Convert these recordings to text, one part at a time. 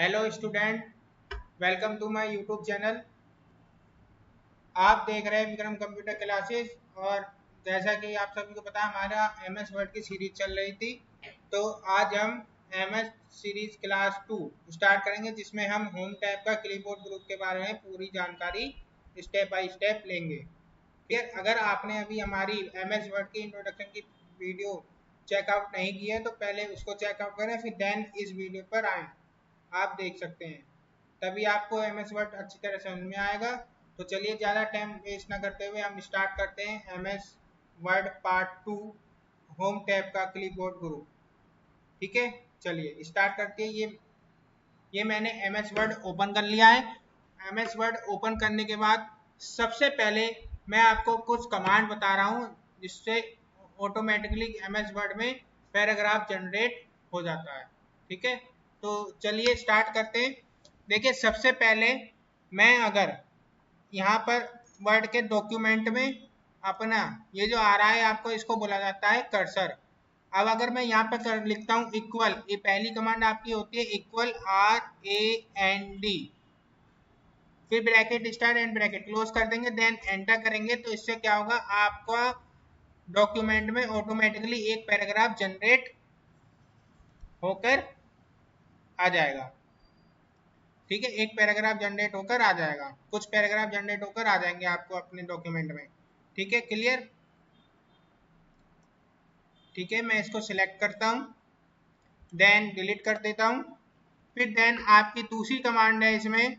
Hello student, welcome to my YouTube channel. आप देख रहे हैं विक्रम कंप्यूटर क्लासेस। और जैसा कि आप सभी को पता है, हमारा एमएस वर्ड की सीरीज चल रही थी। तो आज हम एमएस सीरीज क्लास 2 स्टार्ट करेंगे, जिसमें हम होम टैब का क्लीबोर्ड ग्रुप के बारे में पूरी जानकारी स्टेप बाय स्टेप लेंगे। फिर अगर आपने अभी हमारी एमएस वर्ड की इंट्रोडक्शन की वीडियो चेकआउट नहीं की है तो पहले उसको चेकआउट करें, फिर देन इस वीडियो पर आएँ। आप देख सकते हैं, तभी आपको एमएस वर्ड अच्छी तरह समझ में आएगा। तो चलिए ज़्यादा टाइम वेस्ट ना करते हुए हम स्टार्ट करते हैं MS word part 2 home tab का क्लिपबोर्ड ग्रुप। ठीक है, चलिए स्टार्ट करते हैं। ये मैंने एमएस वर्ड ओपन कर लिया है। एमएस वर्ड ओपन करने के बाद सबसे पहले मैं आपको कुछ कमांड बता रहा हूँ, जिससे ऑटोमेटिकली एमएस वर्ड में पैराग्राफ जनरेट हो जाता है। ठीक है, तो चलिए स्टार्ट करते हैं। देखिए, सबसे पहले मैं अगर यहाँ पर वर्ड के डॉक्यूमेंट में अपना ये जो आ रहा है, आपको इसको बोला जाता है कर्सर। अब अगर मैं यहाँ पे लिखता हूँ इक्वल, ये पहली कमांड आपकी होती है इक्वल RAND, फिर bracket start and bracket close कर देंगे, देन एंटर करेंगे। तो इससे क्या होगा, आपका डॉक्यूमेंट में ऑटोमेटिकली एक पैराग्राफ जनरेट होकर आ जाएगा। ठीक है, एक पैराग्राफ जनरेट होकर आ जाएगा, कुछ पैराग्राफ जनरेट होकर आ जाएंगे आपको अपने डॉक्यूमेंट में। ठीक है, क्लियर। ठीक है, मैं इसको सिलेक्ट करता हूँ, देन डिलीट कर देता हूँ। फिर देन आपकी दूसरी कमांड है इसमें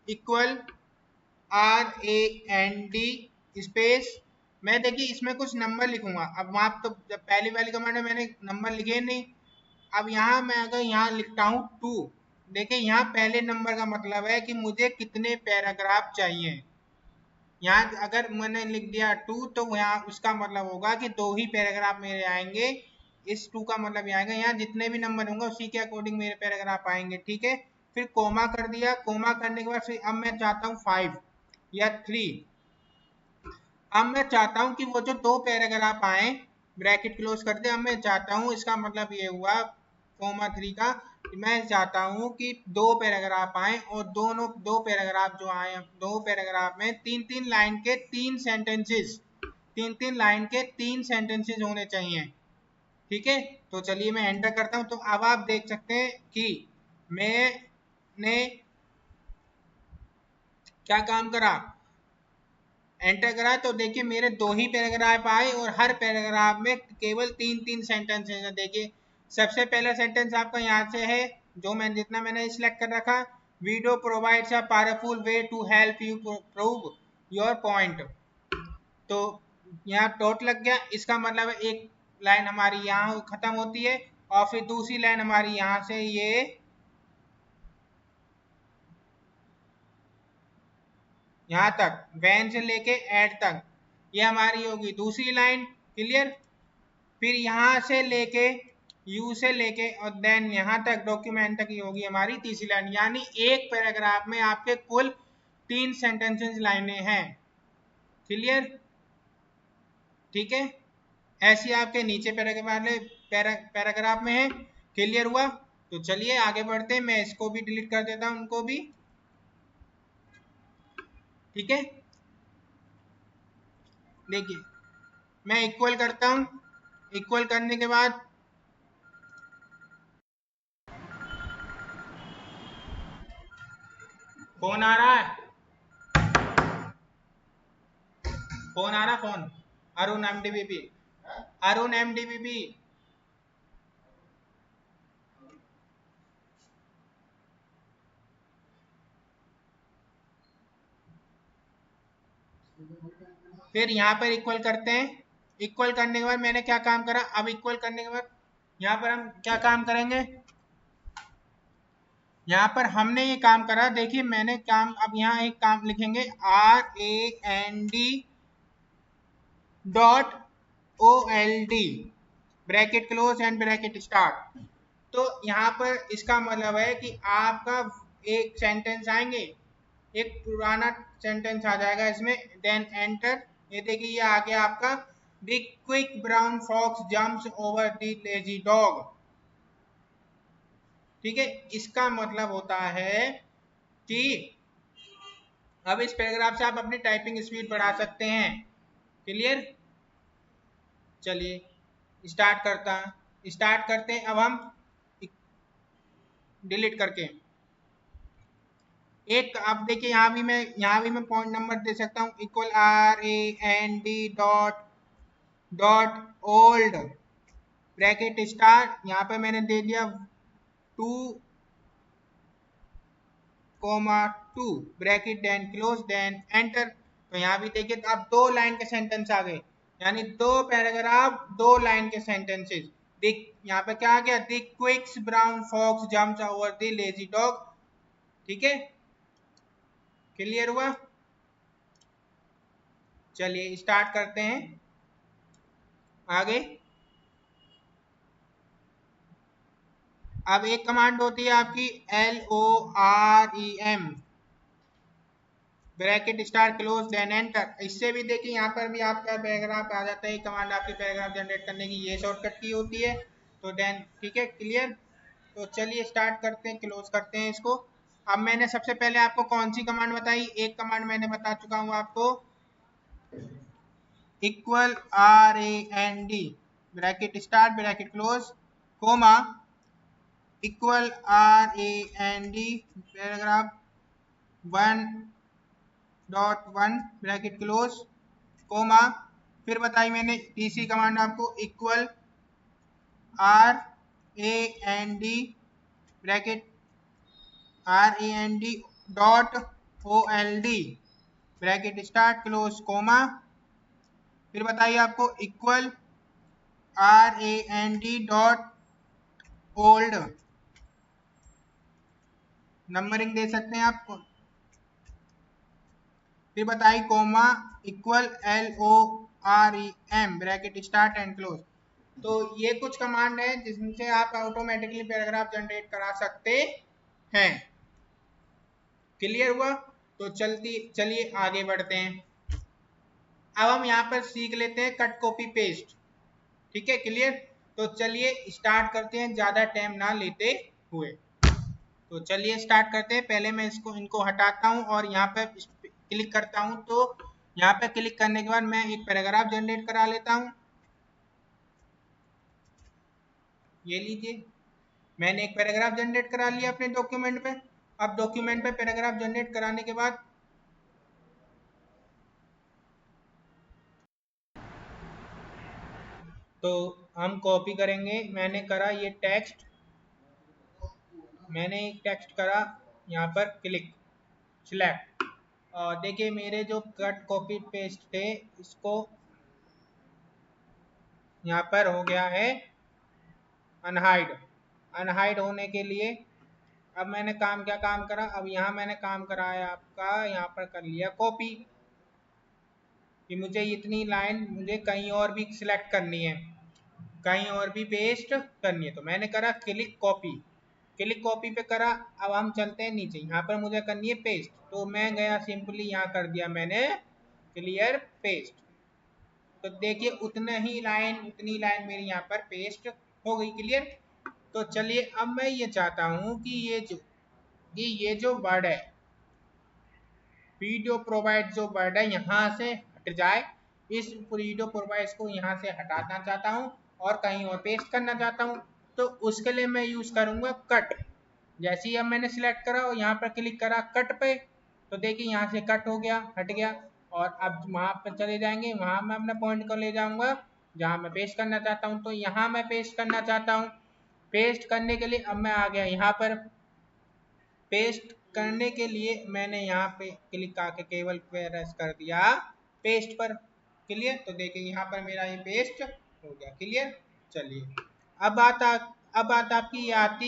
इक्वल RAND स्पेस। मैं देखिए इसमें कुछ नंबर लिखूंगा। अब वहां तो जब पहली वाली कमांड में मैंने नंबर लिखे नहीं। अब यहाँ मैं अगर यहाँ लिखता हूँ 2, देखिए यहाँ पहले नंबर का मतलब है कि मुझे कितने पैराग्राफ चाहिए। यहाँ अगर मैंने लिख दिया 2, तो यहाँ उसका मतलब होगा कि 2 ही पैराग्राफ मेरे आएंगे। इस 2 का मतलब यहाँ आएगा, यहाँ जितने भी नंबर होंगे उसी के अकॉर्डिंग मेरे पैराग्राफ आएंगे। ठीक है, फिर कोमा कर दिया। कोमा करने के बाद फिर अब मैं चाहता हूँ 5 या 3। अब मैं चाहता हूँ कि वो जो 2 पैराग्राफ आए, ब्रैकेट क्लोज कर दे। अब मैं चाहता हूँ, इसका मतलब ये हुआ कोमा 3 का, मैं चाहता हूँ कि 2 पैराग्राफ आए, और दोनों 2 पैराग्राफ जो आए, 2 पैराग्राफ में 3-3 लाइन के 3 सेंटेंसेस, 3-3 लाइन के 3 सेंटेंसेस होने चाहिए। ठीक है, तो चलिए मैं एंटर करता हूँ। तो अब आप देख सकते हैं कि मैंने क्या काम करा, एंटर करा। तो देखिए मेरे 2 ही पैराग्राफ आए, और हर पैराग्राफ में केवल 3-3 सेंटेंसेस है। देखिए सबसे पहला सेंटेंस आपका यहाँ से है, जो जितना मैंने सिलेक्ट कर रखा, video provides a powerful way to help you prove your point. तो यहाँ डॉट लग गया, इसका मतलब है एक लाइन हमारी यहाँ खत्म होती है, और फिर दूसरी लाइन हमारी यहाँ से ये यहाँ तक, वैन से लेके एड तक, ये हमारी होगी दूसरी लाइन। क्लियर। फिर यहाँ से लेके यू से लेके और देन यहाँ तक डॉक्यूमेंट तक, ये होगी हमारी तीसरी लाइन। यानी एक पैराग्राफ में आपके कुल 3 सेंटेंसेस लाइनें हैं। क्लियर। ठीक है, ऐसी आपके नीचे पैराग्राफ में है। क्लियर हुआ। तो चलिए आगे बढ़ते हैं, मैं इसको भी डिलीट कर देता हूँ, उनको भी। ठीक है, देखिए मैं इक्वल करता हूँ। इक्वल करने के बाद फोन आ रहा है, फोन आ रहा, phone Arun MDBP, Arun MDBP। फिर यहाँ पर इक्वल करते हैं। इक्वल करने के बाद मैंने क्या काम करा, अब इक्वल करने के बाद यहाँ पर हम क्या काम करेंगे, यहाँ पर हमने ये काम करा। देखिए मैंने काम, अब यहाँ एक काम लिखेंगे RAND dot OLD bracket close and bracket start. तो यहाँ पर इसका मतलब है कि आपका एक सेंटेंस आएंगे, एक पुराना सेंटेंस आ जाएगा इसमें, देन एंटर। ये देखिए ये आ गया आपका, the quick brown fox jumps over the lazy dog. ठीक है, इसका मतलब होता है कि अब इस पैराग्राफ से आप अपनी टाइपिंग स्पीड बढ़ा सकते हैं। क्लियर? चलिए स्टार्ट करते हैं अब हम डिलीट करके। एक आप देखिए यहाँ भी मैं पॉइंट नंबर दे सकता हूँ, equal RAND old bracket star, यहाँ पे मैंने दे दिया 2,2 bracket then close then enter. तो यहाँ भी देखिए तो अब 2 लाइन के सेंटेंस आ गए, यानी 2 पैराग्राफ 2 लाइन के सेंटेंसेस। दिख यहाँ पे क्या आ गया, the quicks brown fox jumps over the lazy dog. ठीक है, क्लियर हुआ? चलिए स्टार्ट करते हैं आगे। अब एक कमांड होती है आपकी LOREM bracket star close then enter. इससे भी देखिए यहाँ पर भी आपका पैराग्राफ आ जाता है, कमांड आपकी पैराग्राफ जनरेट करने की ये शॉर्टकट की होती है। तो देन ठीक है, क्लियर। तो चलिए स्टार्ट करते हैं, क्लोज करते हैं इसको। अब मैंने सबसे पहले आपको कौन सी कमांड बताई, एक कमांड मैंने बता चुका हूँ आपको, equal RAND bracket start bracket close comma equal RAND paragraph 1.1 bracket close comma, फिर बताई मैंने तीसरी कमांड आपको, equal RAND bracket RAND dot OLD bracket start close comma, फिर बताइए आपको equal RAND dot old, numbering दे सकते हैं आप, फिर बताइए comma equal LOREM bracket start and close. तो ये कुछ कमांड है जिनसे आप ऑटोमेटिकली पैराग्राफ जनरेट करा सकते हैं। क्लियर हुआ? तो चलिए आगे बढ़ते हैं। अब हम यहाँ पर सीख लेते हैं कट कॉपी पेस्ट। ठीक है, क्लियर। तो चलिए स्टार्ट करते हैं ज्यादा टाइम ना लेते हुए। तो चलिए स्टार्ट करते हैं। पहले मैं इनको हटाता हूँ और यहाँ पे क्लिक करता हूँ। तो यहाँ पे क्लिक करने के बाद मैं एक पैराग्राफ जनरेट करा लेता हूँ। ये लीजिए, मैंने एक पैराग्राफ जनरेट करा लिया अपने डॉक्यूमेंट पे। अब डॉक्यूमेंट पे पैराग्राफ जनरेट कराने के बाद तो हम कॉपी करेंगे। मैंने करा ये टेक्स्ट, मैंने एक टेक्स्ट करा, यहाँ पर क्लिक सिलेक्ट, और देखिए मेरे जो कट कॉपी पेस्ट थे इसको यहाँ पर हो गया है अनहाइड। अनहाइड होने के लिए अब मैंने क्या काम करा, अब यहाँ मैंने काम करा है आपका, यहाँ पर कर लिया कॉपी, कि मुझे इतनी लाइन मुझे कहीं और भी सिलेक्ट करनी है, कहीं और भी पेस्ट करनी है। तो मैंने करा क्लिक कॉपी पे करा। अब हम चलते हैं नीचे, यहाँ पर मुझे करनी है पेस्ट। तो मैं गया सिंपली यहाँ कर दिया मैंने क्लियर पेस्ट। तो देखिए उतनी लाइन मेरी यहाँ पर पेस्ट हो गई। क्लियर। तो चलिए अब मैं ये चाहता हूँ कि ये जो वर्ड है वीडियो प्रोवाइड, जो वर्ड है यहाँ से हट जाए। इस वीडियो प्रोवाइड को यहाँ से हटाना चाहता हूँ और कहीं और पेस्ट करना चाहता हूँ। तो उसके लिए मैं यूज करूंगा कट। जैसे ही अब मैंने सिलेक्ट करा और यहाँ पर क्लिक करा कट पे, तो देखिए यहाँ से कट हो गया, हट गया। और अब वहां पर चले जाएंगे, वहां मैं अपने पॉइंट को ले जाऊंगा जहां मैं पेस्ट करना चाहता हूँ। तो यहाँ मैं पेस्ट करना चाहता हूँ। पेस्ट करने के लिए अब मैं आ गया यहाँ पर। पेस्ट करने के लिए मैंने यहाँ पे क्लिक करके केवल प्रेस कर दिया पेस्ट पर। क्लियर। तो देखिए यहाँ पर मेरा ये पेस्ट हो गया। क्लियर। चलिए अब बात आपकी ये आती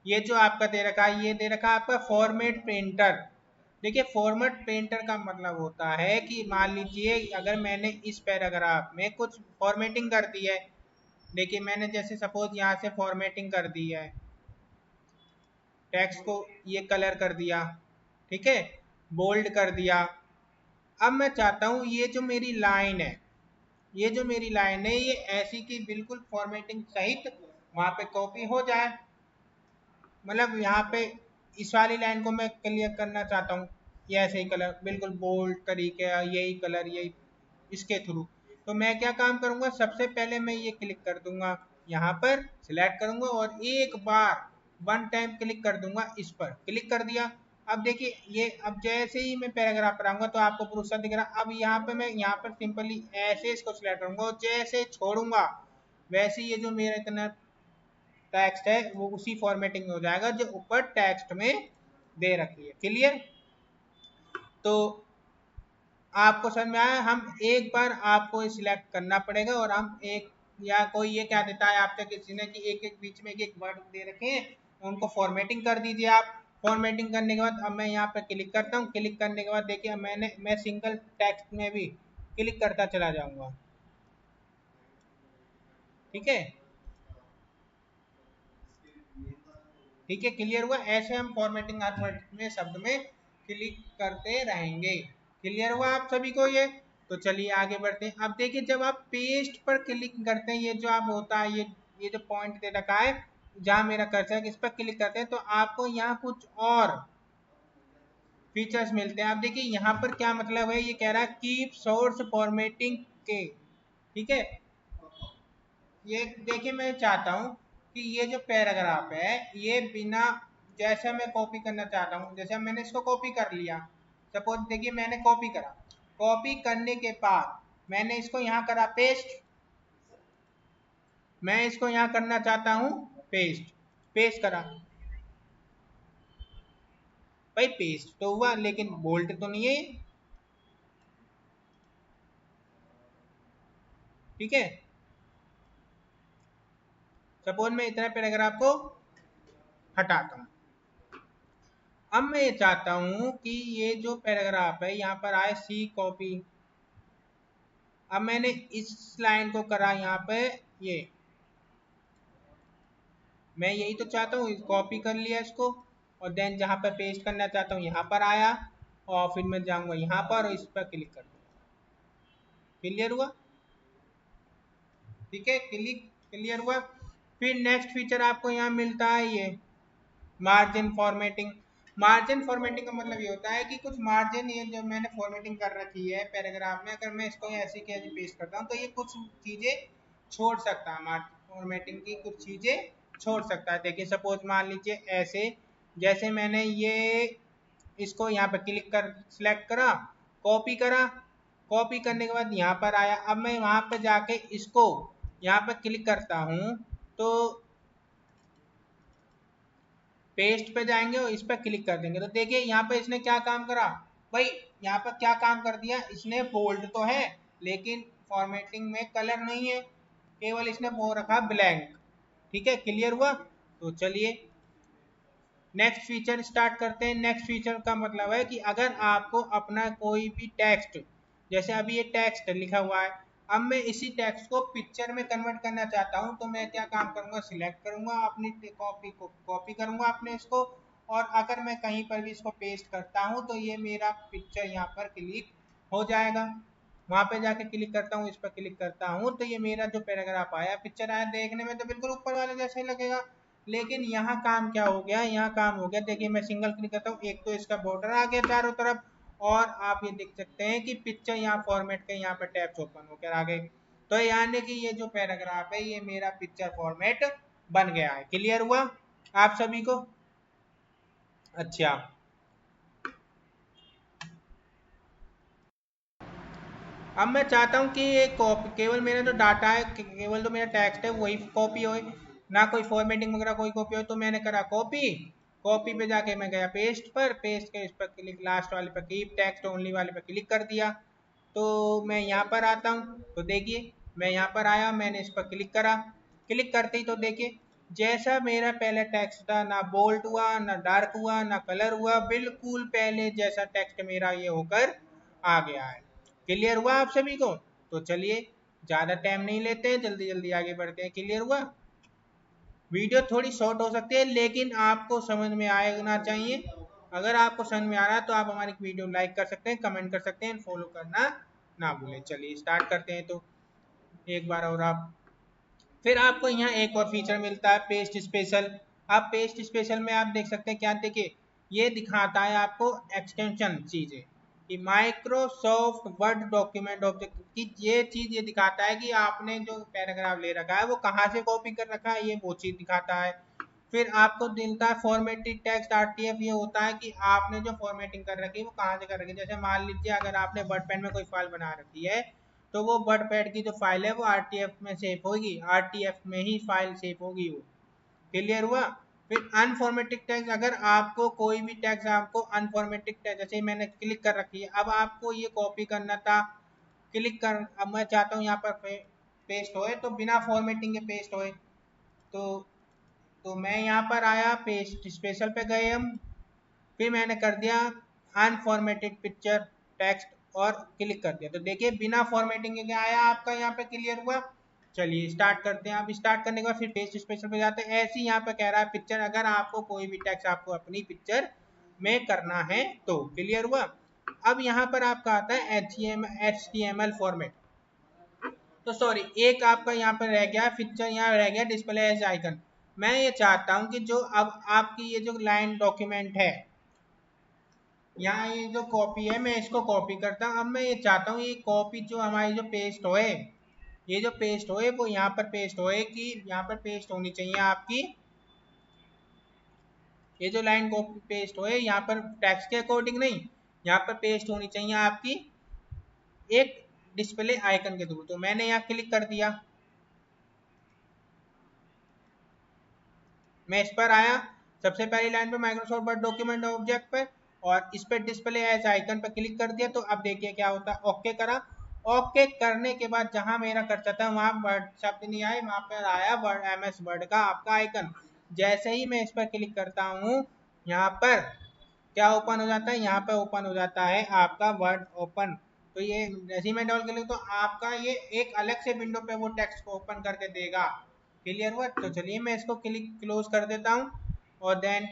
ये जो आपका दे रखा है, ये दे रखा है आपका फॉर्मेट प्रिंटर। देखिए फॉर्मेट प्रिंटर का मतलब होता है कि मान लीजिए अगर मैंने इस पैराग्राफ में कुछ फॉर्मेटिंग कर दी है। देखिए मैंने जैसे सपोज यहाँ से फॉर्मेटिंग कर दी है, टेक्स्ट को ये कलर कर दिया, ठीक है, बोल्ड कर दिया। अब मैं चाहता हूं ये जो मेरी लाइन है, ये ऐसी कि बिल्कुल फॉर्मेटिंग सहित वहां पे कॉपी हो जाए। मतलब यहाँ पे इस वाली लाइन को मैं क्लियर करना चाहता हूँ, ये ऐसे ही कलर बिल्कुल बोल्ड तरीके, यही कलर, यही इसके थ्रू। तो मैं क्या काम करूंगा, सबसे पहले मैं ये क्लिक कर दूंगा, यहाँ पर सिलेक्ट करूंगा और एक बार वन टाइम क्लिक कर दूंगा, इस पर क्लिक कर दिया। अब देखिए ये, अब जैसे ही मैं पैराग्राफ पर आऊंगा तो आपको प्रूफ दिख रहा। अब यहाँ पे मैं यहाँ पर सिंपली ऐसे इसको सिलेक्ट करूंगा और जैसे छोड़ूंगा वैसे ये जो मेरा इतना टेक्स्ट है वो उसी फॉर्मेटिंग में हो जाएगा जो ऊपर टेक्स्ट में दे रखी है। क्लियर? तो आपको समझ में आया? हम एक बार आपको सिलेक्ट करना पड़ेगा और हम एक, या कोई ये क्या देता है आपसे किसी ने कि एक एक बीच में एक एक वर्ड दे रखे हैं, उनको फॉर्मेटिंग कर दीजिए आप। फॉर्मेटिंग करने के बाद अब मैं यहाँ पे क्लिक करता हूँ। क्लिक करने के बाद देखिए मैं सिंगल टेक्स्ट में भी क्लिक करता चला जाऊंगा। ठीक है, ठीक है, क्लियर हुआ? ऐसे हम फॉर्मेटिंग में शब्द में क्लिक करते रहेंगे। क्लियर हुआ आप सभी को ये? तो चलिए आगे बढ़ते हैं। अब देखिए जब आप पेस्ट पर क्लिक करते हैं, ये जो आप होता है, ये जो पॉइंट दे रखा है जहां मेरा कर्सर है, इस पर क्लिक करते हैं तो आपको यहाँ कुछ और फीचर्स मिलते हैं। आप देखिए यहाँ पर क्या मतलब है, ये कह रहा है कीप सोर्स फॉर्मेटिंग के। ठीक है, ये देखिए मैं चाहता हूँ कि ये जो पैराग्राफ है ये बिना, जैसा मैं कॉपी करना चाहता हूँ, जैसे मैंने इसको कॉपी कर लिया, सपोज देखिए मैंने कॉपी करा, कॉपी करने के बाद मैंने इसको यहाँ करा पेस्ट, मैं इसको यहाँ करना चाहता हूँ पेस्ट, पेस्ट करा भाई, पेस्ट तो हुआ लेकिन बोल्ट तो नहीं है। ठीक है, सपोज मैं इतना पैराग्राफ को हटाता हूँ। अब मैं ये चाहता हूँ कि ये जो पैराग्राफ है यहाँ पर आए सी कॉपी। अब मैंने इस लाइन को करा यहाँ पे, ये मैं यही तो चाहता हूँ, कॉपी कर लिया इसको और देन जहाँ पर पेस्ट करना चाहता हूँ यहाँ पर आया और फिर मैं जाऊँगा यहाँ पर और इस पर क्लिक कर दूँगा। क्लियर हुआ? ठीक है, क्लियर हुआ। फिर नेक्स्ट फीचर आपको यहाँ मिलता है ये मार्जिन फॉर्मेटिंग। मार्जिन फॉर्मेटिंग का मतलब ये होता है कि कुछ मार्जिन, ये जो मैंने फॉर्मेटिंग कर रखी है पैराग्राफ में, अगर मैं इसको ऐसे के ऐसे पेस्ट करता हूँ तो ये कुछ चीजें छोड़ सकता है, मार्जिन फॉर्मेटिंग की कुछ चीजें छोड़ सकता है। देखिए सपोज मान लीजिए ऐसे, जैसे मैंने ये इसको यहाँ पे क्लिक कर सिलेक्ट करा, कॉपी करा, कॉपी करने के बाद यहाँ पर आया, अब मैं वहां पर जाके इसको यहाँ पर क्लिक करता हूँ तो पेस्ट पे जाएंगे और इस पर क्लिक कर देंगे तो देखिए यहाँ पे इसने क्या काम करा भाई, यहाँ पर क्या काम कर दिया इसने, बोल्ड तो है लेकिन फॉर्मेटिंग में कलर नहीं है, केवल इसने वो रखा ब्लैंक। ठीक है, क्लियर हुआ? तो चलिए नेक्स्ट फीचर स्टार्ट करते हैं। नेक्स्ट फीचर का मतलब है कि अगर आपको अपना कोई भी टेक्स्ट, जैसे अभी ये टेक्स्ट लिखा हुआ है, अब मैं इसी टेक्स्ट को पिक्चर में कन्वर्ट करना चाहता हूं तो मैं क्या काम करूंगा, सिलेक्ट करूंगा अपनी कॉपी को, कॉपी करूंगा अपने इसको, और अगर मैं कहीं पर भी इसको पेस्ट करता हूं तो ये मेरा पिक्चर यहाँ पर क्लिक हो जाएगा। वहां पे जाके क्लिक करता हूँ, इस पर क्लिक करता हूँ तो ये मेरा जो पैराग्राफ आया, पिक्चर आया, देखने में तो बिल्कुल ऊपर वाले जैसा ही लगेगा। लेकिन यहाँ काम क्या हो गया, यहाँ काम हो गया, देखिए मैं सिंगल क्लिक करता हूँ, एक तो इसका बॉर्डर आ गया चारों तरफ और आप ये देख सकते हैं कि पिक्चर यहाँ फॉर्मेट के यहाँ पर टैब्स ओपन होकर आ गए। तो यानी कि ये जो पैराग्राफ है ये मेरा पिक्चर फॉर्मेट बन गया है। क्लियर हुआ आप सभी को? अच्छा, अब मैं चाहता हूँ कि ये कॉपी, केवल मेरा जो डाटा है, केवल जो मेरा टेक्स्ट है वही कॉपी हो, ना कोई फॉर्मेटिंग वगैरह कोई कॉपी हो। तो मैंने करा कॉपी, कॉपी पे जाके मैं गया पेस्ट पर, पेस्ट के इस पर क्लिक, लास्ट वाले पर कीप टेक्स्ट ओनली वाले पर क्लिक कर दिया। तो मैं यहाँ पर आता हूँ तो देखिए मैं यहाँ पर आया, मैंने इस पर क्लिक करा, क्लिक करते ही तो देखिए जैसा मेरा पहले टेक्स्ट था, ना बोल्ड हुआ, ना डार्क हुआ, ना कलर हुआ, बिल्कुल पहले जैसा टेक्स्ट मेरा ये होकर आ गया है। क्लियर हुआ आप सभी को? तो चलिए ज़्यादा टाइम नहीं लेते हैं, जल्दी जल्दी आगे बढ़ते हैं। क्लियर हुआ? वीडियो थोड़ी शॉर्ट हो सकती है लेकिन आपको समझ में आना चाहिए। अगर आपको समझ में आ रहा है तो आप हमारी वीडियो लाइक कर सकते हैं, कमेंट कर सकते हैं, फॉलो करना ना भूलें। चलिए स्टार्ट करते हैं। तो एक बार और आप, फिर आपको यहाँ एक और फीचर मिलता है पेस्ट स्पेशल। अब पेस्ट स्पेशल में आप देख सकते हैं क्या, देखिए ये दिखाता है आपको एक्सटेंशन चीजें कि माइक्रोसॉफ्ट वर्ड डॉक्यूमेंट ऑब्जेक्ट की ये चीज ये दिखाता है कि आपने जो पैराग्राफ ले रखा है वो कहाँ से कॉपी कर रखा है, ये वो चीज दिखाता है। फिर आपको मिलता है फॉर्मेटेड टेक्स्ट आरटीएफ, ये होता है कि आपने जो फॉर्मेटिंग कर रखी है वो कहाँ से कर रखी है। जैसे मान लीजिए अगर आपने वर्डपैड में कोई फाइल बना रखी है तो वो वर्डपैड की जो फाइल है वो आरटीएफ में सेव होगी, आरटीएफ में ही फाइल सेव होगी वो। क्लियर हुआ। फिर अनफॉर्मेटिक टैक्स, अगर आपको कोई भी टैक्स आपको अनफॉर्मेटिक टैक्स, जैसे मैंने क्लिक कर रखी है, अब आपको ये कॉपी करना था, क्लिक कर, अब मैं चाहता हूँ यहाँ पर पेस्ट होए तो बिना फॉर्मेटिंग के पेस्ट होए, तो मैं यहाँ पर आया, पेस्ट स्पेशल पे गए हम, फिर मैंने कर दिया अनफॉर्मेटेड पिक्चर टेक्स्ट और क्लिक कर दिया, तो देखिए बिना फॉर्मेटिंग के क्या आया आपका यहाँ पे, क्लियर हुआ। चलिए स्टार्ट करते हैं। अब स्टार्ट करने के बाद फिर पेस्ट स्पेशल पे जाते हैं। ऐसे ही यहाँ पे कह रहा है पिक्चर, अगर आपको कोई भी टेक्स्ट आपको अपनी पिक्चर में करना है तो, क्लियर हुआ। अब यहाँ पर आपका आता है HTML फॉर्मेट, तो सॉरी एक आपका यहाँ पर रह गया पिक्चर, यहाँ रह गया डिस्प्ले एज आइकन। मैं ये चाहता हूँ कि जो अब आपकी ये जो लाइन डॉक्यूमेंट है, यहाँ ये जो कॉपी है मैं इसको कॉपी करता हूँ। अब मैं ये चाहता हूँ ये कॉपी जो हमारी जो पेस्ट होए, ये जो पेस्ट होए वो यहाँ पर पेस्ट होए, कि यहाँ पर पेस्ट होनी चाहिए आपकी, ये जो लाइन कॉपी पेस्ट होए यहाँ पर टेक्स्ट के अकॉर्डिंग नहीं, यहाँ पर पेस्ट होनी चाहिए आपकी एक डिस्प्ले आइकन के थ्रू। तो मैंने यहाँ क्लिक कर दिया, मैं इस पर आया, सबसे पहली लाइन पे माइक्रोसॉफ्ट वर्ड डॉक्यूमेंट ऑब्जेक्ट पे, और इस पर डिस्प्ले एज आइकन पर क्लिक कर दिया। तो अब देखिए क्या होता है, ओके करा। ओके करने के बाद जहां मेरा करता था वहां वर्ड शब्द नहीं आए, वहां पर आया वर्ड MS वर्ड का आपका आइकन। जैसे ही मैं इस पर क्लिक करता हूँ यहाँ पर क्या ओपन हो जाता है, यहाँ पे ओपन हो जाता है आपका वर्ड ओपन। तो ये जैसे ही मैं डबल क्लिक तो आपका ये एक अलग से विंडो पे वो टेक्स्ट को ओपन करके देगा। क्लियर हुआ। तो चलिए मैं इसको क्लिक क्लोज कर देता हूँ और देन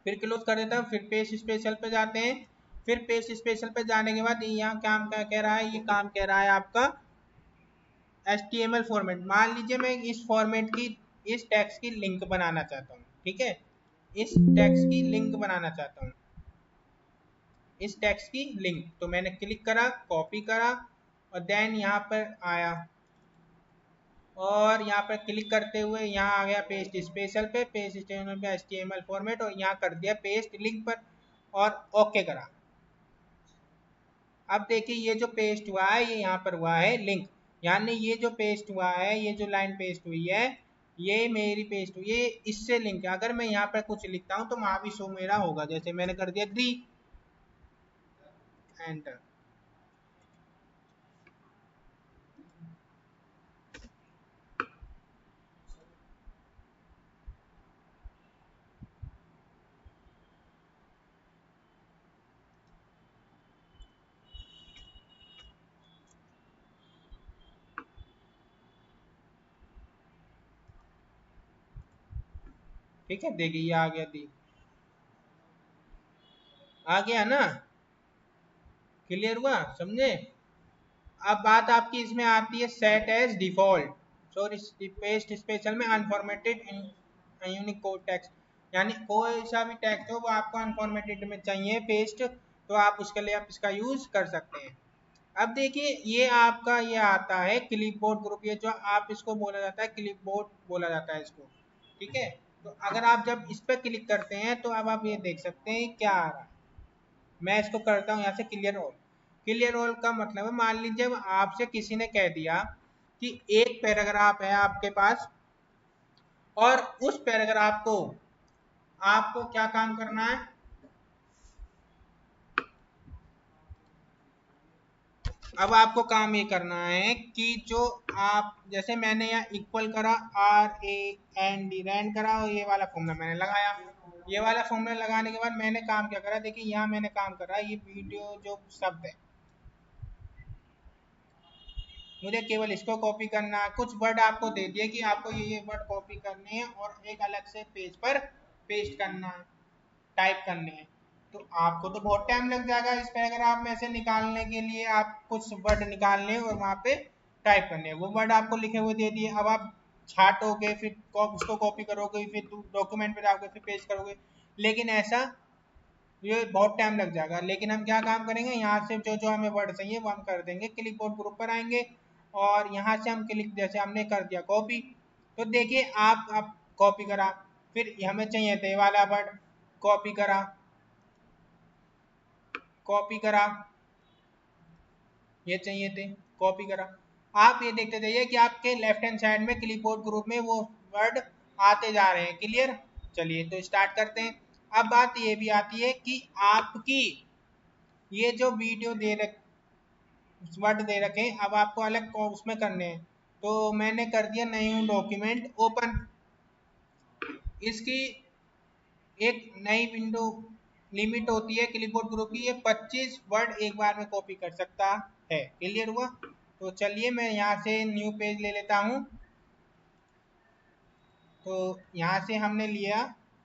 फिर क्लोज कर देता हूँ। फिर पेज स्पेशल पे जाते हैं। फिर पेज स्पेशल पे जाने के बाद यहाँ काम क्या कह रहा है, ये काम कह रहा है आपका HTML फॉर्मेट। मान लीजिए मैं इस फॉर्मेट की, इस टेक्स्ट की लिंक बनाना चाहता हूँ, ठीक है, इस टेक्स्ट की लिंक बनाना चाहता हूँ, इस टेक्स्ट की लिंक। तो मैंने क्लिक करा, कॉपी करा और देन यहाँ पर आया और यहाँ पर क्लिक करते हुए यहाँ आ गया पेस्ट स्पेशल पे, पेस्ट स्पेशल पे HTML फॉर्मेट, और यहाँ कर दिया पेस्ट लिंक पर और ओके करा। अब देखिए ये जो पेस्ट हुआ है ये यहाँ पर हुआ है लिंक, यानी ये जो पेस्ट हुआ है, ये जो लाइन पेस्ट हुई है, ये मेरी पेस्ट हुई है, इससे लिंक है। अगर मैं यहाँ पर कुछ लिखता हूँ तो वहाँ भी शो मेरा होगा। जैसे मैंने कर दिया 3, एंटर। ठीक है, देखिए ये आ गया, दी आ गया ना, क्लियर हुआ, समझे। अब बात आपकी इसमें आती है set as default, sorry paste special में अनफॉर्मेटेड यूनिक कोड टेक्स्ट, यानी कोई सा भी टेक्स्ट हो वो आपको अनफॉर्मेटेड में चाहिए पेस्ट, तो आप उसके लिए आप इसका यूज कर सकते हैं। अब देखिए ये आपका ये आता है क्लिपबोर्ड ग्रुप, ये जो आप इसको बोला जाता है क्लिपबोर्ड बोला जाता है इसको, ठीक है। तो अगर आप जब इस पर क्लिक करते हैं तो अब आप ये देख सकते हैं क्या आ रहा है। मैं इसको करता हूँ यहाँ से क्लियर ऑल। क्लियर ऑल का मतलब है, मान लीजिए आपसे किसी ने कह दिया कि एक पैराग्राफ है आपके पास और उस पैराग्राफ को आपको क्या काम करना है, अब आपको काम ये करना है कि जो आप, जैसे मैंने यहाँ इक्वल करा RAND रैंड करा और ये वाला फॉर्मूला मैंने लगाया। ये वाला फॉर्मूला लगाने के बाद मैंने काम क्या करा, देखिए यहाँ मैंने काम करा, ये वीडियो जो शब्द है मुझे केवल इसको कॉपी करना है। कुछ वर्ड आपको दे दिए कि आपको ये वर्ड कॉपी करने हैं और एक अलग से पेज पर पेस्ट करना है, टाइप करने हैं। तो आपको तो बहुत टाइम लग जाएगा इस पैराग्राफ में से निकालने के लिए, आप कुछ वर्ड निकालने और वहाँ पे टाइप करने हैं। वो वर्ड आपको लिखे हुए दे दिए। अब आप छाटोगे, फिर उसको कॉपी करोगे, फिर डॉक्यूमेंट पे जाओगे, फिर पेस्ट करोगे, लेकिन ऐसा ये बहुत टाइम लग जाएगा। लेकिन हम क्या काम करेंगे, यहाँ से जो जो हमें वर्ड चाहिए वो हम कर देंगे। क्लिक बोर्ड ग्रुप पर आएंगे और यहाँ से हम क्लिक, जैसे हमने कर दिया कॉपी, तो देखिए आप कॉपी करा, फिर हमें चाहिए थे वाला वर्ड, कॉपी करा, कॉपी करा, ये चाहिए थे, कॉपी करा। आप ये देखते जाइए कि आपके लेफ्ट हैंड साइड में क्लिपबोर्ड ग्रुप में वो वर्ड आते जा रहे हैं। क्लियर? चलिए तो स्टार्ट करते हैं। अब बात ये भी आती है कि आपकी ये जो वीडियो दे रख वर्ड दे रखे, अब आपको अलग उसमें करने हैं। तो मैंने कर दिया न्यू डॉक्यूमेंट ओपन। इसकी एक नई विंडो लिमिट होती है क्लिपबोर्ड ग्रुप की, ये 25 वर्ड एक बार में कॉपी कर सकता है। क्लियर हुआ? तो चलिए मैं यहाँ से न्यू पेज ले लेता हूँ। तो यहाँ से हमने लिया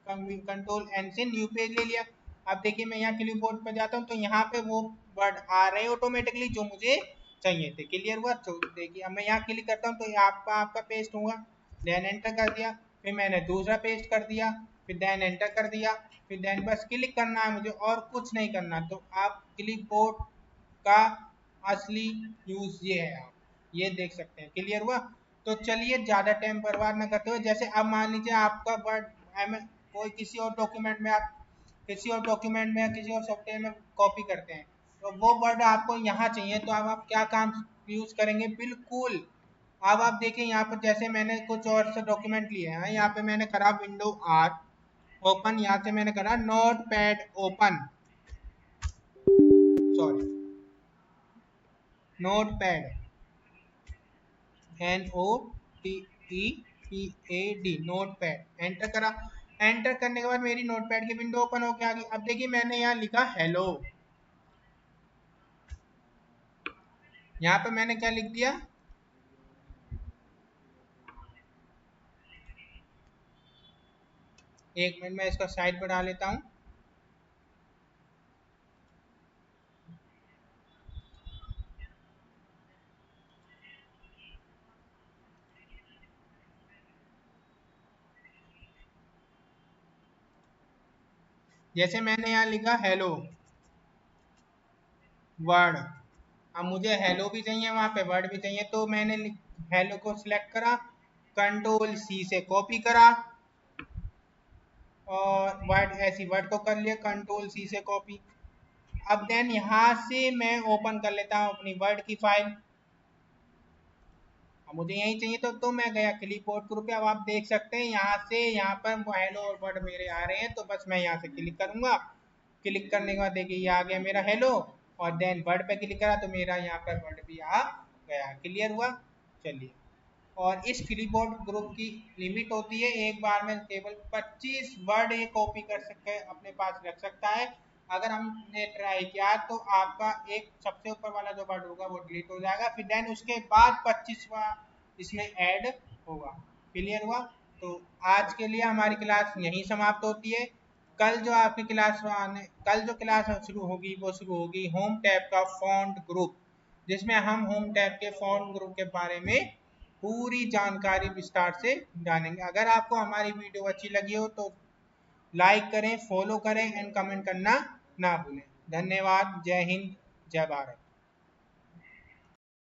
कंट्रोल एन से न्यू पेज ले लिया। अब देखिए मैं यहाँ क्लिपबोर्ड पर जाता हूँ तो यहाँ पे वो वर्ड आ रहे हैं ऑटोमेटिकली जो मुझे चाहिए थे। क्लियर हुआ? तो देखिए अब मैं यहाँ क्लिक करता हूँ तो आपका पेस्ट हुआ, देन एंटर कर दिया, फिर मैंने दूसरा पेस्ट कर दिया, फिर देन एंटर कर दिया, फिर देन बस क्लिक करना है मुझे और कुछ नहीं करना। तो आप क्लिपबोर्ड का असली यूज ये है, आप ये देख सकते हैं। क्लियर हुआ? तो चलिए ज़्यादा टाइम बर्बाद ना करते हुए, जैसे अब मान लीजिए आपका वर्ड कोई किसी और डॉक्यूमेंट में, आप किसी और डॉक्यूमेंट में या किसी और सॉफ्टवेयर में कॉपी करते हैं, तो वो वर्ड आपको यहाँ चाहिए, तो अब आप क्या काम यूज करेंगे? बिल्कुल, अब आप देखें यहाँ पर, जैसे मैंने कुछ और से डॉक्यूमेंट लिए हैं, यहाँ पे मैंने करा विंडो आर ओपन, यहाँ से मैंने करा note pad open, sorry note pad, NOTPEAD note pad, enter करा। एंटर करने के बाद मेरी नोट पैड की विंडो ओपन होकर आ गई। अब देखिए मैंने यहाँ लिखा हेलो, यहाँ पे मैंने क्या लिख दिया, एक मिनट में इसका साइड बढ़ा लेता हूँ। जैसे मैंने यहाँ लिखा हेलो वर्ड, अब मुझे हेलो भी चाहिए, वहां पे वर्ड भी चाहिए, तो मैंने हेलो को सिलेक्ट करा, कंट्रोल सी से कॉपी करा, और वर्ड ऐसी वर्ड को कर लिया कंट्रोल सी से कॉपी। अब देन यहाँ से मैं ओपन कर लेता हूँ अपनी वर्ड की फाइल, मुझे यही चाहिए, तो मैं गया क्लिपबोर्ड ग्रुप पे। अब आप देख सकते हैं यहाँ से, यहाँ पर हेलो और वर्ड मेरे आ रहे हैं, तो बस मैं यहाँ से क्लिक करूंगा। क्लिक करने के बाद देखिए ये आ गया मेरा हेलो, और देन वर्ड पे क्लिक करा तो मेरा यहाँ पर वर्ड भी आ गया। क्लियर हुआ? चलिए, और इस क्लिपबोर्ड ग्रुप की लिमिट होती है एक बार में केवल 25 वर्ड ये कॉपी कर सकते, अपने पास रख सकता है। अगर हमने ट्राई किया तो आपका एक सबसे ऊपर वाला जो वर्ड होगा वो डिलीट हो जाएगा, फिर देन उसके बाद 25वां इसमें ऐड होगा। क्लियर हुआ? तो आज के लिए हमारी क्लास यहीं समाप्त होती है। कल जो आपकी क्लास आने कल जो क्लास शुरू होगी वो शुरू होगी होम टैब का फॉन्ट ग्रुप, जिसमें हम होम टैब के फॉन्ट ग्रुप के बारे में पूरी जानकारी विस्तार से जानेंगे। अगर आपको हमारी वीडियो अच्छी लगी हो तो लाइक करें, फॉलो करें एंड कमेंट करना ना भूलें। धन्यवाद। जय हिंद, जय भारत।